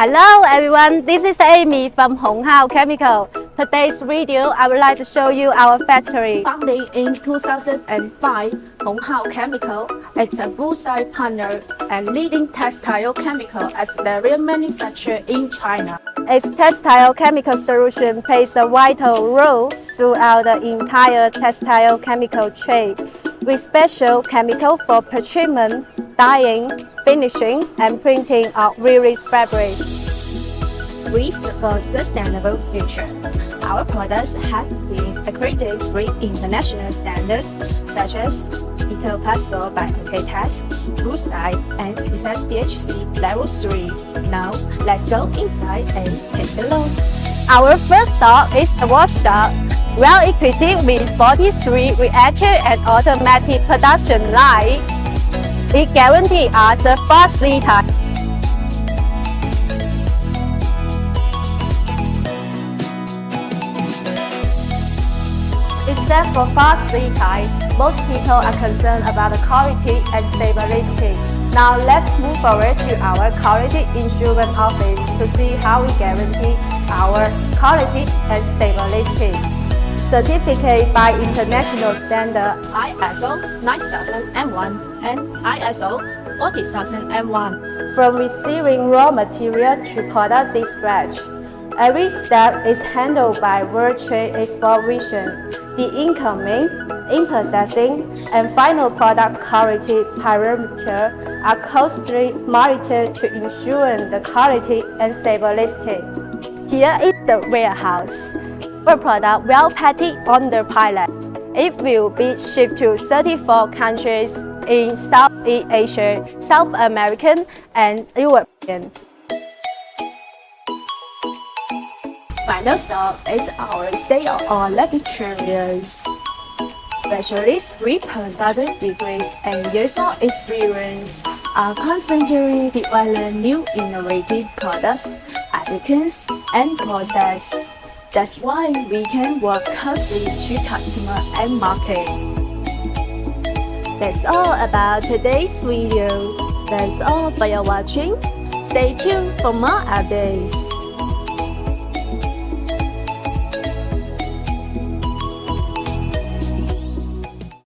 Hello everyone, this is Amy from Honghao Chemical. Today's video, I would like to show you our factory. Founded in 2005, Honghao Chemical is a bullseye partner and leading textile chemical barrier manufacturer in China. Its textile chemical solution plays a vital role throughout the entire textile chemical chain, with special chemical for pretreatment, dyeing, finishing, and printing of various fabrics. We support sustainable future. Our products have been accredited with international standards such as Eco Passport by OK Test, Bullseye, and is at DHC Level 3. Now, let's go inside and take a look. Our first stop is the workshop, well equipped with 43 reactor and automatic production line. It guarantees us a fast lead time. Except for fast lead time, most people are concerned about the quality and stability. Now let's move forward to our quality insurance office to see how we guarantee our quality and stability. Certificate by international standard ISO 9001 and ISO 40001. From receiving raw material to product dispatch. Every step is handled by World Trade Export Vision. The incoming, in-processing, and final product quality parameters are constantly monitored to ensure the quality and stability. Here is the warehouse. Our product will packed on the pallets. It will be shipped to 34 countries in Southeast Asia, South American, and European. Final stop is our state-of-the-art laboratories. Specialists with postgraduate degrees and years of experience are constantly developing new innovative products, applications, and processes. That's why we can work closely to customer and market. That's all about today's video. Thanks all for your watching. Stay tuned for more updates.